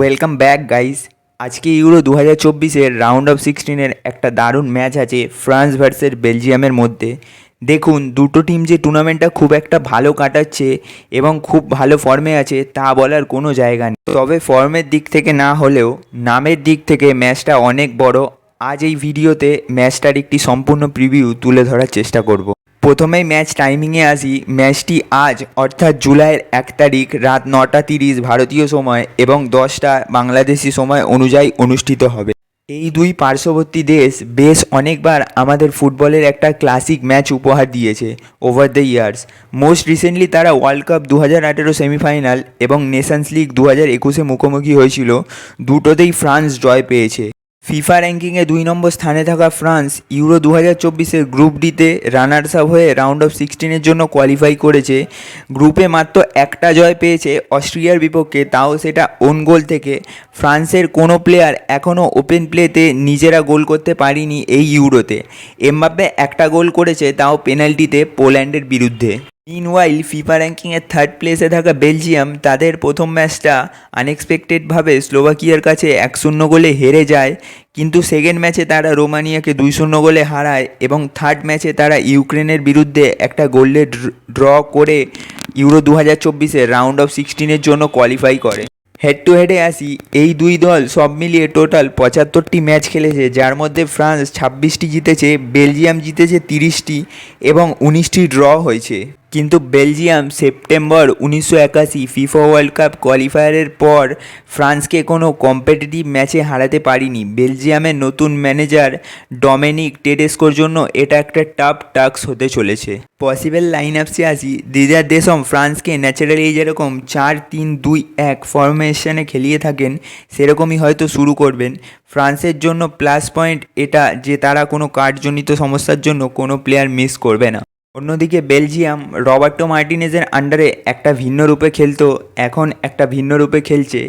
Welcome back guys. আজকে euro 2024-এর round of 16-এর একটা দারুণ ম্যাচ আছে ফ্রান্স ভার্সেস বেলজিয়ামের মধ্যে। দেখুন, দুটো টিম যে টুর্নামেন্টটা খুব একটা ভালো কাটাচ্ছে এবং খুব ভালো ফর্মে আছে তা বলার কোনো জায়গা নেই। তবে ফর্মের দিক থেকে না হলেও নামের দিক থেকে ম্যাচটা অনেক বড়। আজ এই ভিডিওতে ম্যাচটার একটি সম্পূর্ণ প্রিভিউ তুলে ধরার চেষ্টা করব। প্রথমেই ম্যাচ টাইমিংয়ে আসি। ম্যাচটি আজ অর্থাৎ জুলাইয়ের 1 তারিখ রাত 9:30 ভারতীয় সময় এবং 10টা বাংলাদেশি সময় অনুযায়ী অনুষ্ঠিত হবে। এই দুই পার্শ্ববর্তী দেশ বেশ অনেকবার আমাদের ফুটবলের একটা ক্লাসিক ম্যাচ উপহার দিয়েছে over the years. Most recently তারা ওয়ার্ল্ড কাপ 2018 সেমিফাইনাল এবং নেশনস লিগ 2021-এ মুখোমুখি হয়েছিল। দুটোতেই ফ্রান্স জয় পেয়েছে। ফিফা র্যাঙ্কিংয়ে 2 নম্বর স্থানে থাকা ফ্রান্স ইউরো 2024-এর গ্রুপ ডিতে রানার্স আপ হয়ে রাউন্ড অফ 16-এর জন্য কোয়ালিফাই করেছে। গ্রুপে মাত্র একটা জয় পেয়েছে অস্ট্রিয়ার বিপক্ষে, তাও সেটা ওন গোল থেকে। ফ্রান্সের কোনো প্লেয়ার এখনও ওপেন প্লেতে নিজেরা গোল করতে পারেনি এই ইউরোতে। এমবাপ্পে একটা গোল করেছে, তাও পেনাল্টিতে পোল্যান্ডের বিরুদ্ধে। মিনওয়াইল ফিফা র্যাঙ্কিংয়ের 3rd প্লেসে থাকা বেলজিয়াম তাদের প্রথম ম্যাচটা আনএক্সপেক্টেডভাবে স্লোভাকিয়ার কাছে 1-0 গোলে হেরে যায়, কিন্তু সেকেন্ড ম্যাচে তারা রোমানিয়াকে 2-0 গোলে হারায় এবং থার্ড ম্যাচে তারা ইউক্রেনের বিরুদ্ধে একটা গোলে ড্র করে ইউরো 2024-এর রাউন্ড অফ 16-এর জন্য কোয়ালিফাই করে। হেড টু হেডে আসি। এই দুই দল সব মিলিয়ে টোটাল 75টি ম্যাচ খেলেছে, যার মধ্যে ফ্রান্স 26টি জিতেছে, বেলজিয়াম জিতেছে 30টি এবং 19টি ড্র হয়েছে। কিন্তু Belgium September 1981 FIFA World Cup কোয়ালিফায়ারের পর ফ্রান্সকে কোনো কম্পিটিটিভ ম্যাচে হারাতে পারেনি। বেলজিয়ামের নতুন ম্যানেজার ডমিনিক টেডেস্কোর জন্য এটা একটা টাফ টাস্ক হতে চলেছে। পসিবল লাইন আপসে আসি। দিদার দেশম ফ্রান্সকে ন্যাচারালি যেরকম 4-3-2-1 ফরমেশনে খেলিয়ে থাকেন সেরকমই হয়তো শুরু করবেন। ফ্রান্সের জন্য প্লাস পয়েন্ট এটা যে তারা কোনো কার্ডজনিত সমস্যার জন্য কোনো প্লেয়ার মিস করবে না। অন্যদিকে বেলজিয়াম রবার্টো মার্টিনেজের আন্ডারে একটা ভিন্ন রূপে খেলতো, এখন একটা ভিন্ন রূপে খেলছে।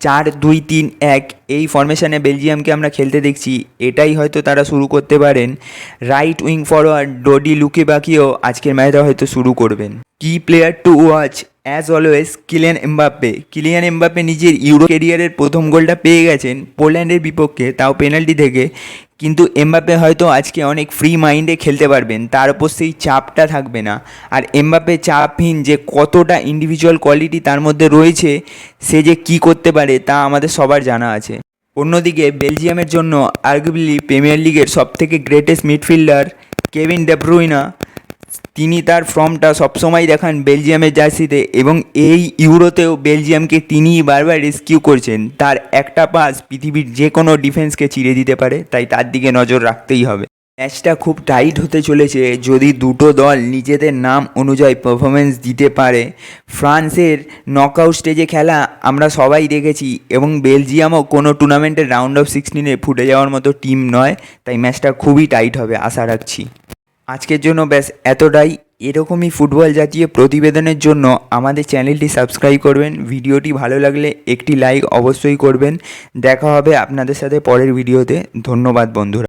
4-2-3-1 এই ফরমেশনে বেলজিয়ামকে আমরা খেলতে দেখছি। এটাই হয়তো তারা শুরু করতে পারেন। রাইট উইং ফরওয়ার্ড ডোডি লুকেবাকিও আজকের ম্যাচটা হয়তো শুরু করবেন। কি player to watch as always Kylian Mbappe. Kylian Mbappe নিজের ইউরো ক্যারিয়ারের প্রথম গোলটা পেয়ে গেছেন পোল্যান্ডের বিপক্ষে, তাও পেনাল্টি থেকে। কিন্তু এমবাপ্পে হয়তো আজকে অনেক ফ্রি মাইন্ডে খেলতে পারবেন, তার উপর সেই চাপটা থাকবে না। আর এমবাপ্পে চাপহীন যে কতটা ইন্ডিভিজুয়াল কোয়ালিটি তার মধ্যে রয়েছে, সে যে কী করতে পারে তা আমাদের সবার জানা আছে। অন্যদিকে বেলজিয়ামের জন্য আর্গুয়েবলি প্রিমিয়ার লিগের সবথেকে greatest midfielder Kevin De Bruyne, তিনি তার ফর্মটা সবসময় দেখান বেলজিয়ামের জার্সিতে এবং এই ইউরোতেও বেলজিয়ামকে তিনিই বারবার রেস্কিউ করছেন। তার একটা পাস পৃথিবীর যে কোনো ডিফেন্সকে চিরে দিতে পারে, তাই তার দিকে নজর রাখতেই হবে। ম্যাচটা খুব টাইট হতে চলেছে যদি দুটো দল নিজেদের নাম অনুযায়ী পারফরমেন্স দিতে পারে। ফ্রান্সের নকআউট স্টেজে খেলা আমরা সবাই দেখেছি এবং বেলজিয়ামও কোনো টুর্নামেন্টের রাউন্ড অফ 16-এ ফুটে যাওয়ার মতো টিম নয়, তাই ম্যাচটা খুবই টাইট হবে আশা রাখছি। আজকের জন্য ব্যাস এতটাই। এরকমই ফুটবল জাতীয় প্রতিবেদনের জন্য আমাদের চ্যানেলটি সাবস্ক্রাইব করবেন। ভিডিওটি ভালো লাগলে একটি লাইক অবশ্যই করবেন। দেখা হবে আপনাদের সাথে পরের ভিডিওতে। ধন্যবাদ বন্ধুরা।